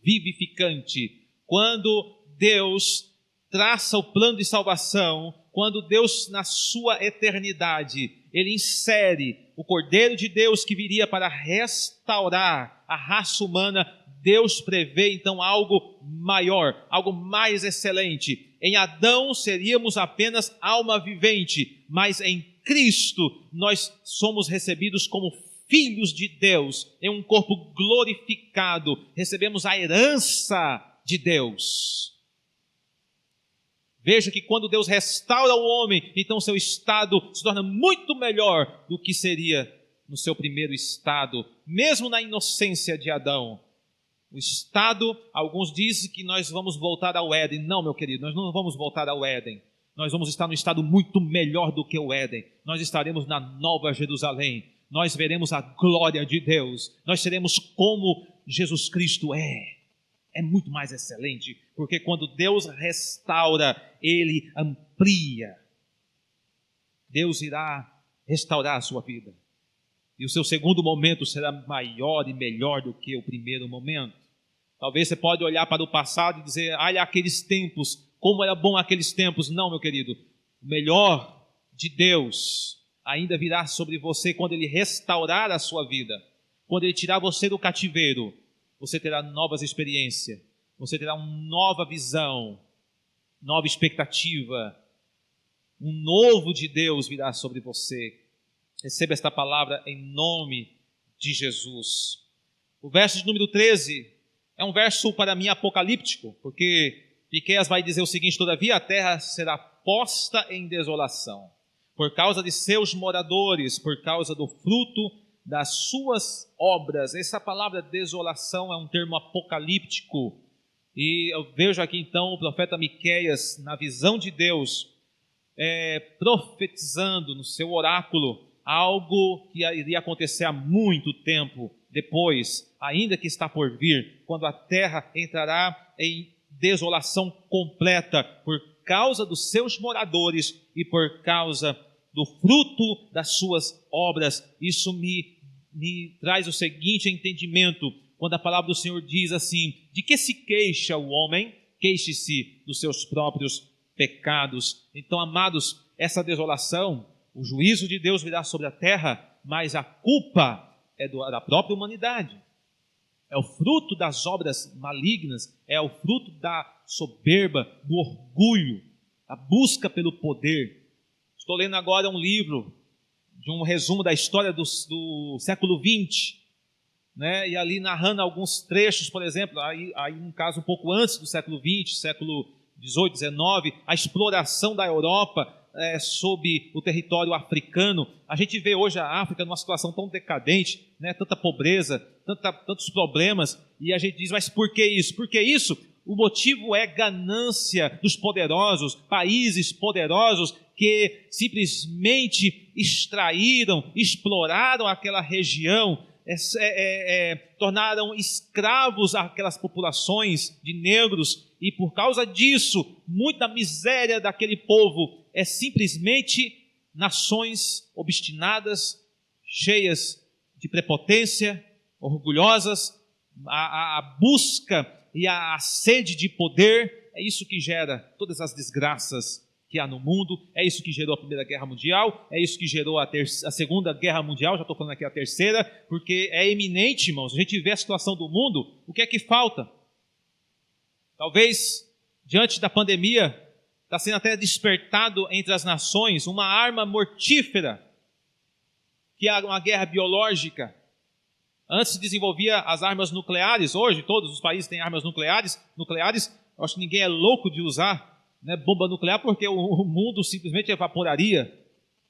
vivificante. Quando Deus traça o plano de salvação, quando Deus, na sua eternidade, Ele insere o Cordeiro de Deus que viria para restaurar a raça humana, Deus prevê então algo maior, algo mais excelente. Em Adão seríamos apenas alma vivente, mas em Cristo nós somos recebidos como filhos de Deus, em um corpo glorificado, recebemos a herança de Deus. Veja que quando Deus restaura o homem, então seu estado se torna muito melhor do que seria no seu primeiro estado, mesmo na inocência de Adão. O estado, alguns dizem que nós vamos voltar ao Éden. Não, meu querido, nós não vamos voltar ao Éden. Nós vamos estar num estado muito melhor do que o Éden. Nós estaremos na Nova Jerusalém. Nós veremos a glória de Deus. Nós seremos como Jesus Cristo é. É muito mais excelente, porque quando Deus restaura, Ele amplia. Deus irá restaurar a sua vida. E o seu segundo momento será maior e melhor do que o primeiro momento. Talvez você pode olhar para o passado e dizer, olha aqueles tempos, como era bom aqueles tempos. Não, meu querido, o melhor de Deus ainda virá sobre você quando Ele restaurar a sua vida. Quando Ele tirar você do cativeiro, você terá novas experiências, você terá uma nova visão, nova expectativa. Um novo de Deus virá sobre você. Receba esta palavra em nome de Jesus. O verso de número 13 é um verso para mim apocalíptico, porque Miqueias vai dizer o seguinte, todavia a terra será posta em desolação, por causa de seus moradores, por causa do fruto das suas obras. Essa palavra desolação é um termo apocalíptico, e eu vejo aqui então o profeta Miqueias, na visão de Deus, profetizando no seu oráculo, algo que iria acontecer há muito tempo depois, ainda que está por vir, quando a terra entrará em desolação completa, por causa dos seus moradores e por causa do fruto das suas obras. Isso me traz o seguinte entendimento, quando a palavra do Senhor diz assim, de que se queixa o homem? Queixe-se dos seus próprios pecados. Então, amados, essa desolação, o juízo de Deus virá sobre a terra, mas a culpa é da própria humanidade. É o fruto das obras malignas, é o fruto da soberba, do orgulho. a busca pelo poder. Estou lendo agora um livro de um resumo da história do século XX, né? E ali narrando alguns trechos, por exemplo, aí um caso um pouco antes do século XX, século XVIII, XIX, a exploração da Europa sob o território africano. A gente vê hoje a África numa situação tão decadente, né? Tanta pobreza, tantos problemas, e a gente diz, mas por que isso? Por que isso? O motivo é ganância dos poderosos, países poderosos que simplesmente extraíram, exploraram aquela região, tornaram escravos aquelas populações de negros, e por causa disso, muita miséria daquele povo é simplesmente nações obstinadas, cheias de prepotência, orgulhosas. A busca e a sede de poder é isso que gera todas as desgraças que há no mundo, é isso que gerou a Primeira Guerra Mundial, é isso que gerou a Segunda Guerra Mundial, já estou falando aqui a terceira, porque é eminente, irmãos, a gente vê a situação do mundo, o que é que falta? Talvez, diante da pandemia, está sendo até despertado entre as nações uma arma mortífera, que é uma guerra biológica. Antes se desenvolvia as armas nucleares, hoje todos os países têm armas nucleares, eu acho que ninguém é louco de usar, né, bomba nuclear, porque o mundo simplesmente evaporaria.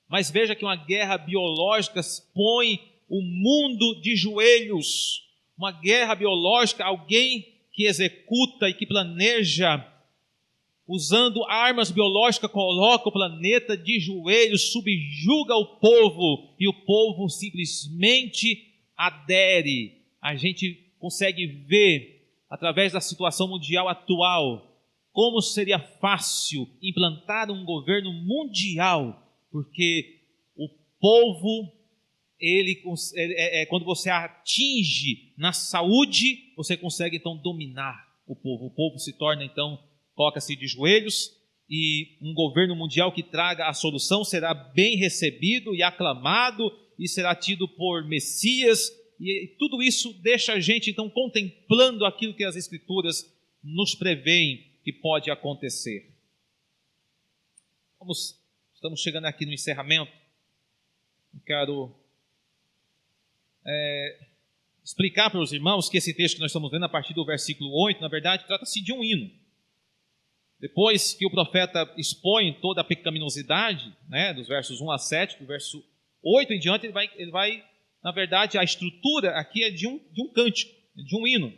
Mas veja que uma guerra biológica põe o mundo de joelhos. Uma guerra biológica, alguém que executa e que planeja, usando armas biológicas, coloca o planeta de joelhos, subjuga o povo, e o povo simplesmente adere. A gente consegue ver, através da situação mundial atual, como seria fácil implantar um governo mundial, porque o povo, quando você atinge na saúde, você consegue então dominar o povo. O povo se torna então, coloca-se de joelhos, e um governo mundial que traga a solução será bem recebido e aclamado, e será tido por Messias, e tudo isso deixa a gente então contemplando aquilo que as Escrituras nos prevêem que pode acontecer. Estamos chegando aqui no encerramento. Eu quero explicar para os irmãos que esse texto que nós estamos vendo a partir do versículo 8, na verdade, trata-se de um hino. Depois que o profeta expõe toda a pecaminosidade, né, dos versos 1 a 7, do verso 8 em diante, ele vai, na verdade, a estrutura aqui é de um cântico, de um hino.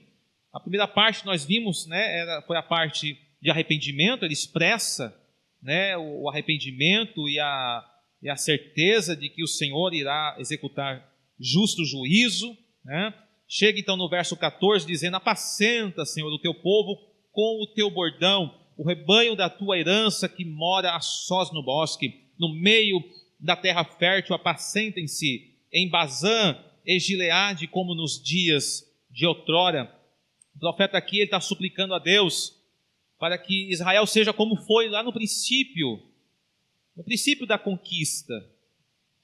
A primeira parte nós vimos, né, foi a parte de arrependimento. Ele expressa, né, o arrependimento e a certeza de que o Senhor irá executar justo juízo, né? Chega então no verso 14 dizendo: apacenta, Senhor, o teu povo com o teu bordão, o rebanho da tua herança que mora a sós no bosque, no meio da terra fértil, apacentem-se em Bazã e Gileade como nos dias de outrora. O profeta aqui está suplicando a Deus para que Israel seja como foi lá no princípio da conquista,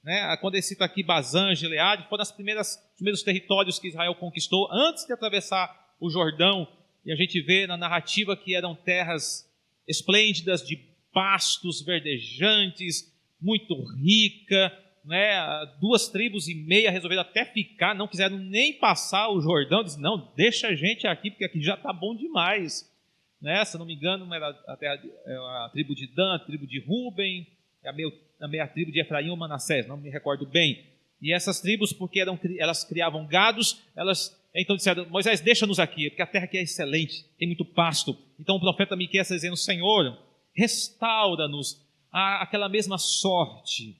né? Quando ele cita aqui Bazã, Gileade, foram os primeiros territórios que Israel conquistou antes de atravessar o Jordão, e a gente vê na narrativa que eram terras esplêndidas, de pastos verdejantes, muito rica, né? 2,5 tribos resolveram até ficar, não quiseram nem passar o Jordão, disseram: não, deixa a gente aqui, porque aqui já está bom demais, né? Se não me engano, era a tribo de Dan, a tribo de Ruben, a meia tribo de Efraim ou Manassés, não me recordo bem. E essas tribos, porque elas criavam gados, elas então disseram: Moisés, deixa-nos aqui, porque a terra aqui é excelente, tem muito pasto. Então o profeta Miqueias está dizendo: Senhor, restaura-nos aquela mesma sorte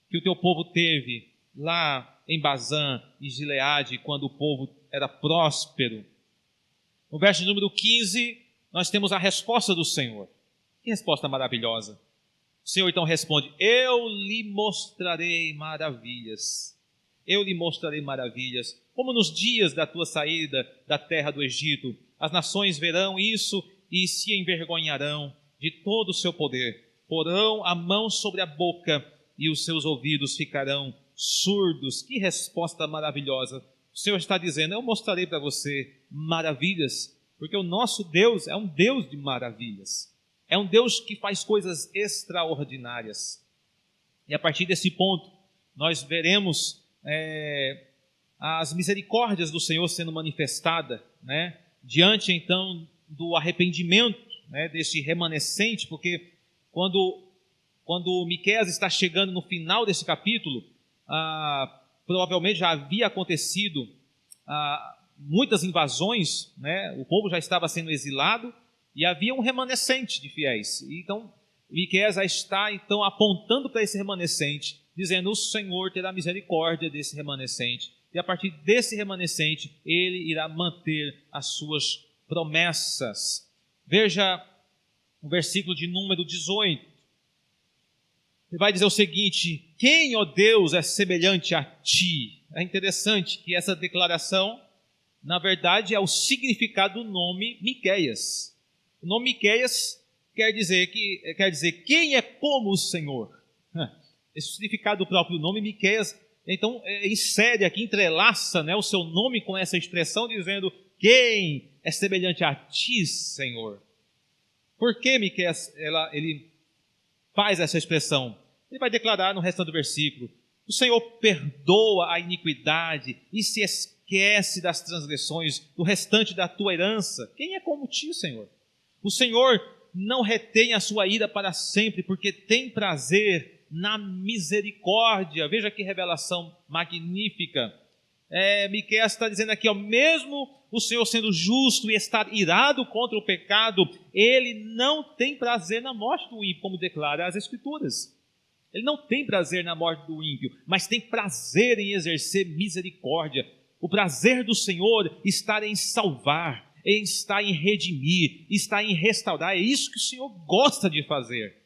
que o teu povo teve lá em Bazã e Gileade, quando o povo era próspero. No verso número 15, nós temos a resposta do Senhor. Que resposta maravilhosa! O Senhor então responde: eu lhe mostrarei maravilhas. Eu lhe mostrarei maravilhas, como nos dias da tua saída da terra do Egito. As nações verão isso e se envergonharão de todo o seu poder. Porão a mão sobre a boca e os seus ouvidos ficarão surdos. Que resposta maravilhosa! O Senhor está dizendo: eu mostrarei para você maravilhas, porque o nosso Deus é um Deus de maravilhas. É um Deus que faz coisas extraordinárias. E a partir desse ponto, nós veremos as misericórdias do Senhor sendo manifestada, né? Diante, então, do arrependimento, né, deste remanescente, porque quando Miqueias está chegando no final desse capítulo, provavelmente já havia acontecido muitas invasões, né? O povo já estava sendo exilado e havia um remanescente de fiéis. Então, Miqueias já está então apontando para esse remanescente, dizendo: o Senhor terá misericórdia desse remanescente, e a partir desse remanescente ele irá manter as suas promessas. Veja o versículo de número 18. Ele vai dizer o seguinte: quem, ó Deus, é semelhante a ti? É interessante que essa declaração, na verdade, é o significado do nome Miqueias. O nome Miqueias quer dizer quem é como o Senhor. Esse é o significado do próprio nome Miqueias. Então, insere aqui, entrelaça, né, o seu nome com essa expressão, dizendo: quem é semelhante a ti, Senhor? Por que Miqueias ele faz essa expressão? Ele vai declarar no restante do versículo: o Senhor perdoa a iniquidade e se esquece das transgressões do restante da tua herança. Quem é como ti, Senhor? O Senhor não retém a sua ira para sempre, porque tem prazer na misericórdia. Veja que revelação magnífica. Miqueias está dizendo aqui, mesmo o Senhor sendo justo e estar irado contra o pecado, ele não tem prazer na morte do ímpio, como declara as Escrituras. Ele não tem prazer na morte do ímpio, mas tem prazer em exercer misericórdia. O prazer do Senhor está em salvar, está em redimir, está em restaurar. É isso que o Senhor gosta de fazer.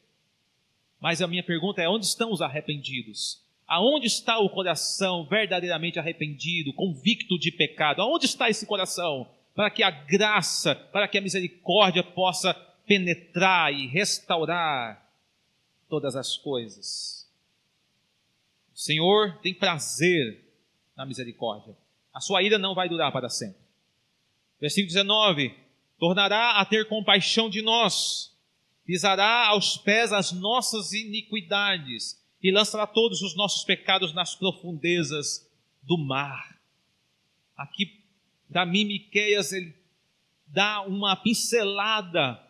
Mas a minha pergunta é: onde estão os arrependidos? Aonde está o coração verdadeiramente arrependido, convicto de pecado? Aonde está esse coração? Para que a graça, para que a misericórdia possa penetrar e restaurar todas as coisas. O Senhor tem prazer na misericórdia. A sua ira não vai durar para sempre. Versículo 19: tornará a ter compaixão de nós, pisará aos pés as nossas iniquidades e lançará todos os nossos pecados nas profundezas do mar. Aqui, para mim, Miqueias, ele dá uma pincelada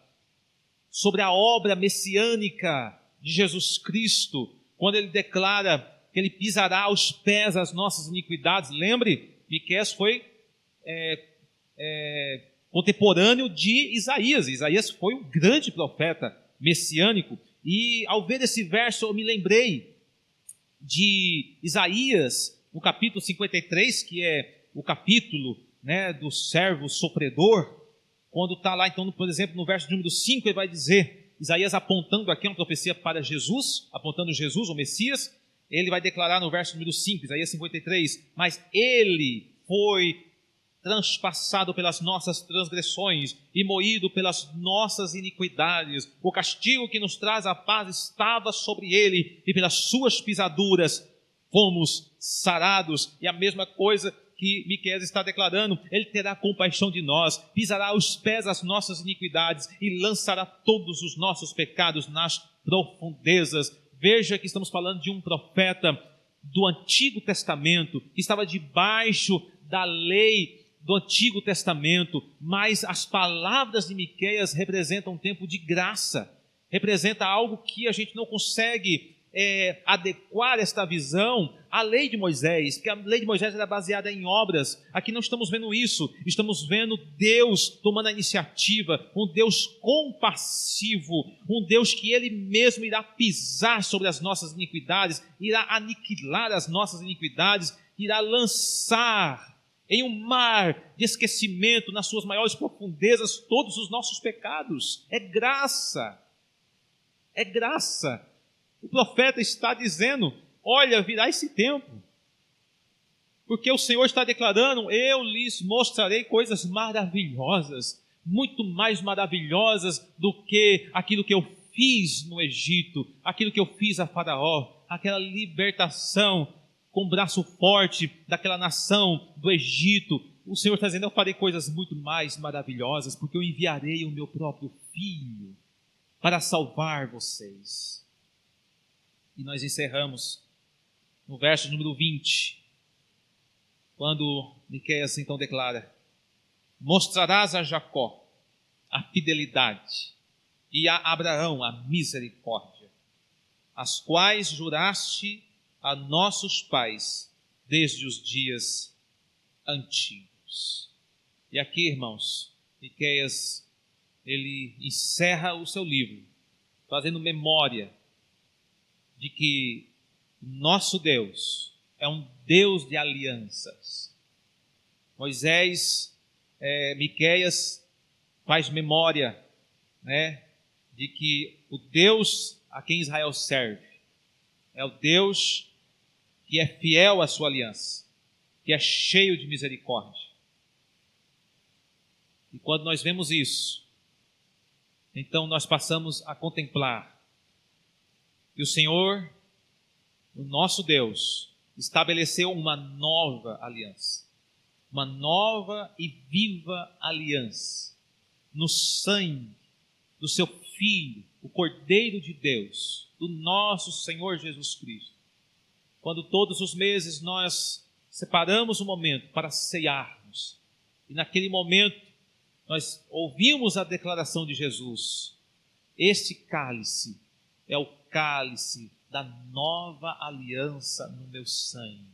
sobre a obra messiânica de Jesus Cristo, quando ele declara que ele pisará aos pés as nossas iniquidades. Lembre, Miqueias foi contemporâneo de Isaías. Isaías foi um grande profeta messiânico. E ao ver esse verso, eu me lembrei de Isaías, no capítulo 53, que é o capítulo, né, do servo sofredor. Quando está lá, então, por exemplo, no verso de número 5, ele vai dizer, Isaías apontando aqui uma profecia para Jesus, apontando Jesus, o Messias, ele vai declarar no verso número 5, Isaías 53, mas ele foi transpassado pelas nossas transgressões e moído pelas nossas iniquidades. O castigo que nos traz a paz estava sobre ele, e pelas suas pisaduras fomos sarados. E a mesma coisa que Miqueias está declarando: ele terá compaixão de nós, pisará aos pés as nossas iniquidades e lançará todos os nossos pecados nas profundezas. Veja que estamos falando de um profeta do Antigo Testamento, que estava debaixo da lei do Antigo Testamento, mas as palavras de Miqueias representam um tempo de graça, representa algo que a gente não consegue adequar esta visão à lei de Moisés, porque a lei de Moisés era baseada em obras. Aqui não estamos vendo isso, estamos vendo Deus tomando a iniciativa, um Deus compassivo, um Deus que Ele mesmo irá pisar sobre as nossas iniquidades, irá aniquilar as nossas iniquidades, irá lançar em um mar de esquecimento, nas suas maiores profundezas, todos os nossos pecados. É graça, é graça. O profeta está dizendo: olha, virá esse tempo, porque o Senhor está declarando: eu lhes mostrarei coisas maravilhosas, muito mais maravilhosas do que aquilo que eu fiz no Egito, aquilo que eu fiz a Faraó, aquela libertação com o braço forte daquela nação do Egito. O Senhor está dizendo: eu farei coisas muito mais maravilhosas, porque eu enviarei o meu próprio Filho. para salvar vocês. E nós encerramos no verso número 20, quando Miqueias então declara: mostrarás a Jacó a fidelidade e a Abraão a misericórdia, as quais juraste a nossos pais desde os dias antigos. E aqui, irmãos, Miqueias, ele encerra o seu livro fazendo memória de que nosso Deus é um Deus de alianças. Miqueias faz memória, de que o Deus a quem Israel serve é o Deus que é fiel à sua aliança, que é cheio de misericórdia. E quando nós vemos isso, então nós passamos a contemplar que o Senhor, o nosso Deus, estabeleceu uma nova aliança, uma nova e viva aliança, no sangue do seu Filho, o Cordeiro de Deus, do nosso Senhor Jesus Cristo. Quando todos os meses nós separamos um momento para cearmos, e naquele momento nós ouvimos a declaração de Jesus: este cálice é o cálice da nova aliança no meu sangue.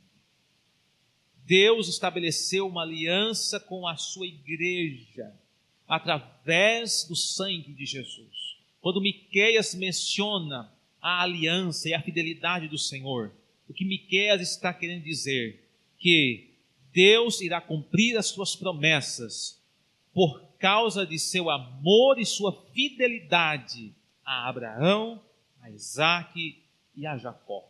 Deus estabeleceu uma aliança com a sua igreja através do sangue de Jesus. Quando Miqueias menciona a aliança e a fidelidade do Senhor, o que Miqueias está querendo dizer? Que Deus irá cumprir as suas promessas por causa de seu amor e sua fidelidade a Abraão, a Isaque e a Jacó.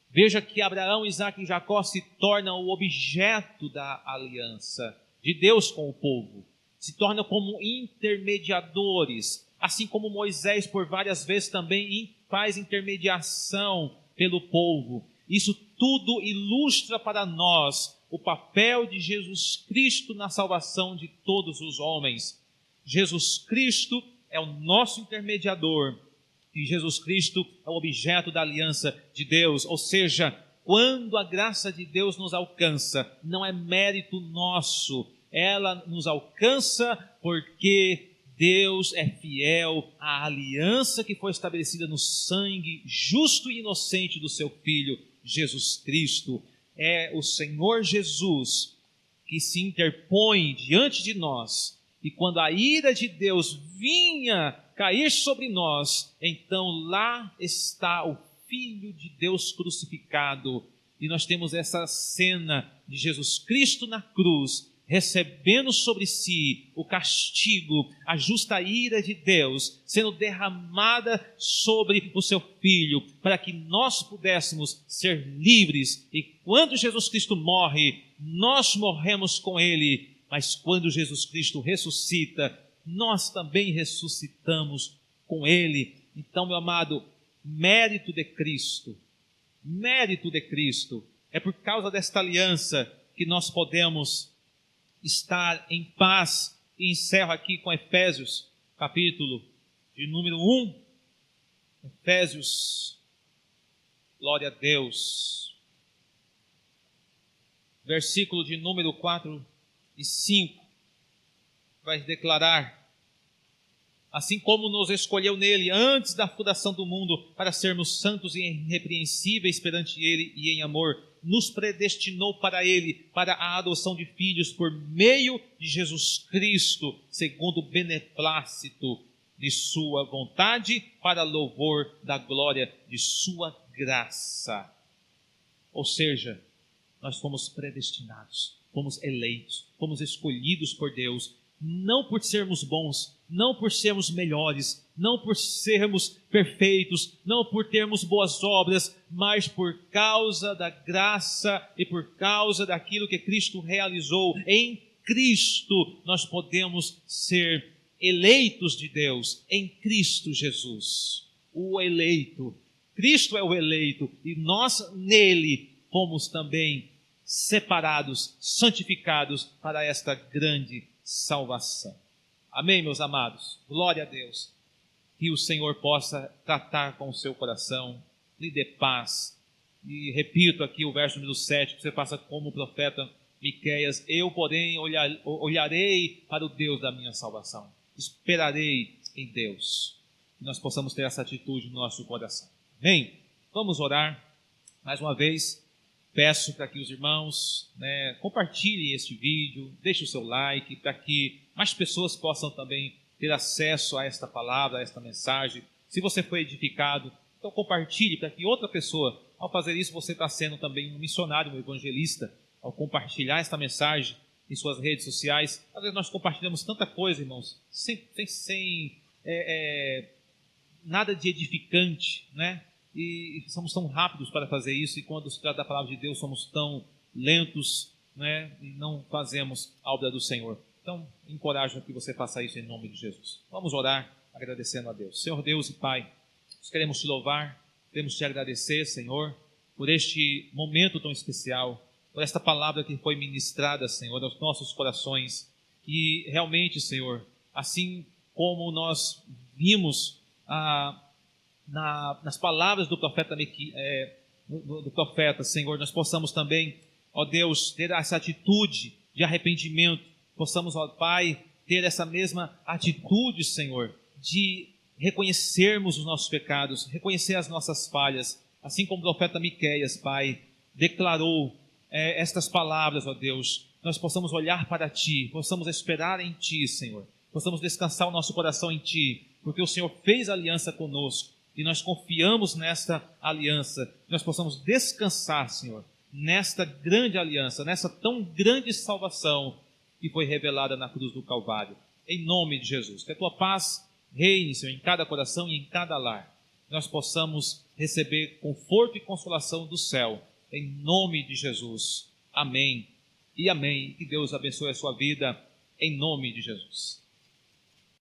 Veja que Abraão, Isaque e Jacó se tornam o objeto da aliança de Deus com o povo. Se tornam como intermediadores, assim como Moisés por várias vezes também faz intermediação pelo povo. Isso tudo ilustra para nós o papel de Jesus Cristo na salvação de todos os homens. Jesus Cristo é o nosso intermediador e Jesus Cristo é o objeto da aliança de Deus. Ou seja, quando a graça de Deus nos alcança, não é mérito nosso, ela nos alcança porque Deus é fiel à aliança que foi estabelecida no sangue justo e inocente do seu Filho, Jesus Cristo. É o Senhor Jesus que se interpõe diante de nós, e quando a ira de Deus vinha cair sobre nós, então lá está o Filho de Deus crucificado, e nós temos essa cena de Jesus Cristo na cruz, recebendo sobre si o castigo, a justa ira de Deus, sendo derramada sobre o seu Filho, para que nós pudéssemos ser livres. E quando Jesus Cristo morre, nós morremos com Ele, mas quando Jesus Cristo ressuscita, nós também ressuscitamos com Ele. Então, meu amado, mérito de Cristo, é por causa desta aliança que nós podemos estar em paz. E encerro aqui com Efésios, capítulo de número 1. Efésios, glória a Deus. Versículo de número 4 e 5. Vai declarar: assim como nos escolheu nele antes da fundação do mundo, para sermos santos e irrepreensíveis perante ele e em amor, nos predestinou para ele, para a adoção de filhos por meio de Jesus Cristo, segundo o beneplácito de sua vontade, para louvor da glória de sua graça. Ou seja, nós fomos predestinados, fomos eleitos, fomos escolhidos por Deus, não por sermos bons, não por sermos melhores, não por sermos perfeitos, não por termos boas obras, mas por causa da graça e por causa daquilo que Cristo realizou. Em Cristo nós podemos ser eleitos de Deus, em Cristo Jesus, o eleito. Cristo é o eleito e nós nele fomos também separados, santificados para esta grande salvação. Amém, meus amados? Glória a Deus. que o Senhor possa tratar com o seu coração, lhe dê paz. E repito aqui o verso número 7, que você passa como o profeta Miqueias: eu, porém, olharei para o Deus da minha salvação, esperarei em Deus. Que nós possamos ter essa atitude no nosso coração. Amém? Vamos orar. Mais uma vez, peço para que os irmãos compartilhem este vídeo, deixem o seu like, para que mais pessoas possam também ter acesso a esta palavra, a esta mensagem. Se você foi edificado, então compartilhe, para que outra pessoa, ao fazer isso, você está sendo também um missionário, um evangelista, ao compartilhar esta mensagem em suas redes sociais. Às vezes nós compartilhamos tanta coisa, irmãos, sem nada de edificante, né? E somos tão rápidos para fazer isso, e quando se trata da palavra de Deus somos tão lentos, né? E não fazemos a obra do Senhor. Então, encorajo que você faça isso em nome de Jesus. Vamos orar agradecendo a Deus. Senhor Deus e Pai, nós queremos te louvar, queremos te agradecer, Senhor, por este momento tão especial, por esta palavra que foi ministrada, Senhor, aos nossos corações, que realmente, Senhor, assim como nós vimos nas palavras do profeta, Senhor, nós possamos também, ó Deus, ter essa atitude de arrependimento, possamos, ó Pai, ter essa mesma atitude, Senhor, de reconhecermos os nossos pecados, reconhecer as nossas falhas, assim como o profeta Miqueias, Pai, declarou estas palavras, ó Deus, nós possamos olhar para Ti, possamos esperar em Ti, Senhor, possamos descansar o nosso coração em Ti, porque o Senhor fez aliança conosco, e nós confiamos nesta aliança, nós possamos descansar, Senhor, nesta grande aliança, nessa tão grande salvação que foi revelada na cruz do Calvário, em nome de Jesus. Que a Tua paz reine, Senhor, em cada coração e em cada lar, nós possamos receber conforto e consolação do céu, em nome de Jesus. Amém e amém. Que Deus abençoe a sua vida, em nome de Jesus.